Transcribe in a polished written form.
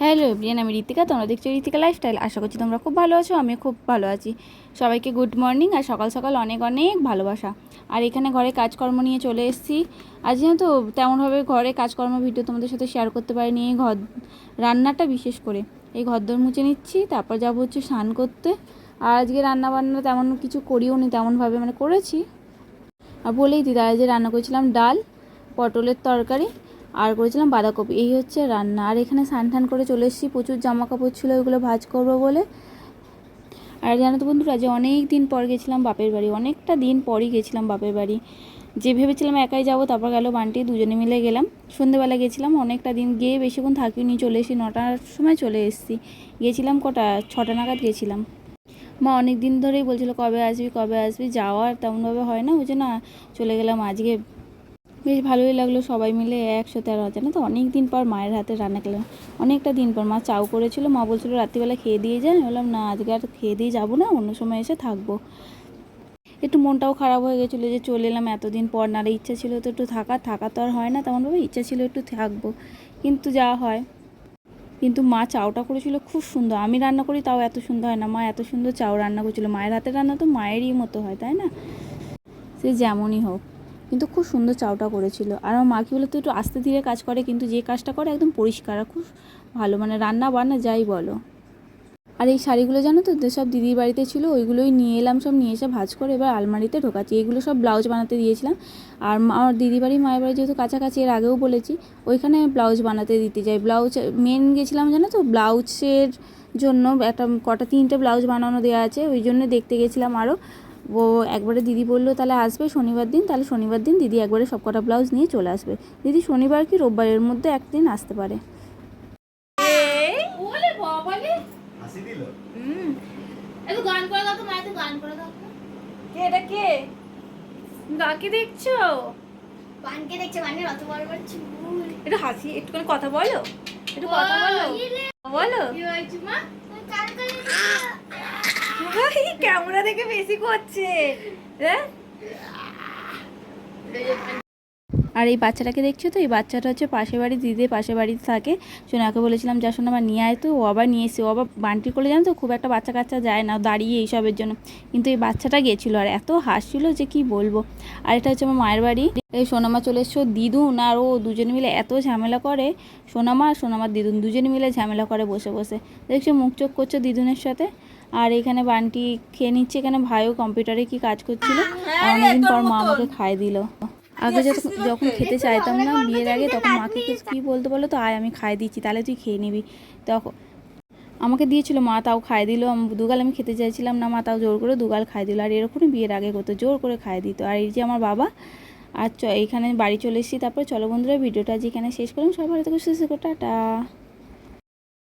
Hello everyone, আমি ঋতিকা। তোমরা দেখছো ঋতিকা লাইফস্টাইল। আশা করছি তোমরা খুব ভালো আছো। আমি খুব ভালো আছি। সবাইকে গুড মর্নিং আর সকাল সকাল অনেক অনেক ভালোবাসা। আর এখানে ঘরে কাজকর্ম নিয়ে চলে এসেছি। আজ যেহেতু তেমনভাবে ঘরে কাজকর্ম ভিডিও তোমাদের সাথে শেয়ার করতে পারিনি, এই ঘর রান্নাটা বিশেষ করে এই ঘরদোর মুছে নিচ্ছি, তারপর যাবো হচ্ছে স্নান করতে। আর আজকে রান্নাবান্না তেমন কিছু করিও নি, তেমনভাবে করেছি। আর বলেই দিই, তারা যে রান্না করেছিলাম ডাল, পটলের তরকারি আর করেছিলাম বাঁধাকপি, এই হচ্ছে রান্না। আর এখানে স্নান করে চলে এসেছি, প্রচুর জামা কাপড় ছিল, ওইগুলো ভাঁজ করবো বলে। আর জানো তো বন্ধুরা, যে অনেক দিন পর গেছিলাম বাপের বাড়ি, অনেকটা দিন পরই গেছিলাম বাপের বাড়ি। যে ভেবেছিলাম একাই যাবো, তারপর গেল বান্টি, দুজনে মিলে গেলাম। সন্ধ্যেবেলা গেছিলাম, অনেকটা দিন গিয়ে বেশিক্ষণ থাকিনি, চলে এসেছি 9টার সময় চলে এসেছি। গেছিলাম কটা 6টা নাগাদ গেছিলাম। মা অনেক দিন ধরেই বলছিল কবে আসবি কবে আসবি, যাওয়ার তেমনভাবে হয় না, ওই জন্য চলে গেলাম আজকে। বেশ ভালোই লাগলো সবাই মিলে একসাথে। আর হচ্ছে না তো, অনেক দিন পর মায়ের হাতে রান্না খেলাম, অনেকটা দিন পর। মা চাউ করেছিল, মা বলছিল রাত্রিবেলা খেয়ে দিয়ে যান। বললাম না, আজকে আর খেয়ে দিয়ে যাবো না, অন্য সময় এসে থাকবো। একটু মনটাও খারাপ হয়ে গেছিলো যে চলে এলাম এতদিন পর। না রে, ইচ্ছা ছিল তো একটু থাকা তো আর হয় না তেমনভাবে, ইচ্ছা ছিল একটু থাকবো, কিন্তু যা হয়। কিন্তু মা চাউটা করেছিল খুব সুন্দর। আমি রান্না করি তাও এত সুন্দর হয় না, মা এত সুন্দর চাউ রান্না করেছিল। মায়ের হাতের রান্না তো মায়েরই মতো হয়, তাই না? সে যেমনই হোক, কিন্তু খুব সুন্দর চাউটা করেছিল। আর আমার মা কি বলতো, একটু আস্তে ধীরে কাজ করে, কিন্তু যে কাজটা করে একদম পরিষ্কার আর খুব ভালো, রান্না বান্না যাই বলো। আর এই শাড়িগুলো জানো তো, সব দিদির বাড়িতে ছিল, ওইগুলোই নিয়ে এলাম, সব নিয়ে এসে ভাঁজ করে এবার আলমারিতে ঢোকাচ্ছি। এইগুলো সব ব্লাউজ বানাতে দিয়েছিলাম। আর আমার দিদি বাড়ি মায়ের বাড়ি যেহেতু কাছাকাছি, এর আগেও বলেছি, ওইখানে ব্লাউজ বানাতে দিতে যাই। ব্লাউজ মেন গেছিলাম জানো তো, ব্লাউজের জন্য একটা কটা 3টে ব্লাউজ বানানো দেওয়া আছে, ওই জন্য দেখতে গেছিলাম। আরও ও একবারে দিদি বললো তাহলে আসবে শনিবার দিন, তাহলে শনিবার দিন দিদি একবারে সব কটা ব্লাউজ নিয়ে চলে আসবে। দিদি শনিবার কি রোববারের মধ্যে একদিন আসতে পারে। দেখছো বানকে দেখছো, বানের অত বড় বড় চুল। একটু হাসি, একটুখানি কথা বলো, একটু কথা বলো বলো। ক্যামেরা দেখে বেশি করছে। আর এই বাচ্চাটাকে দেখছো তো, এই বাচ্চাটা হচ্ছে পাশে বাড়ি, দিদির পাশে বাড়িতে থাকে। সোনাকে বলেছিলাম যা শোনা আবার নিয়ে আয়, তো ও আবার নিয়ে এসে, ও আবার বান্টি করলে জানো তো, খুব একটা বাচ্চা কাচ্চা যায় না দাঁড়িয়ে এইসবের জন্য। কিন্তু এই বাচ্চাটা গেছিলো আর এত হাসছিল যে কি বলবো। আর এটা হচ্ছে আমার মায়ের বাড়ি। এই সোনামা চলে এসছো, দিদুন আর ও দুজনে মিলে এত ঝামেলা করে। সোনামা আর সোনামার দিদুন দুজনে মিলে ঝামেলা করে বসে বসে, দেখছো মুখ চোখ করছে দিদুনের সাথে। আর এখানে বান্টি খেয়ে নিচ্ছে, এখানে ভাইও কম্পিউটারে কি কাজ করছিল। অনেকদিন পর মা আমাকে খাইয়ে দিল। আগে যখন খেতে চাইতাম না বিয়ের আগে, তখন মাকে কী বলতে বলো তো, আয় আমি খাইয়ে দিচ্ছি, তাহলে তুই খেয়ে নিবি। তখন আমাকে দিয়েছিল মা, তাও খাইয়ে দিল। দুগাল আমি খেতে চাইছিলাম না, মা তাও জোর করে দুগাল খাইয়ে দিল। আর এরকমই বিয়ের আগে করতো, জোর করে খাইয়ে দিত। আর এই যে আমার বাবা। আর এইখানে বাড়ি চলে এসেছি। তারপরে চলো বন্ধুরা, ভিডিওটা আজ এখানে শেষ করলাম। সবাই ভালো থেকো, সুস্থ থেকো, টাটা।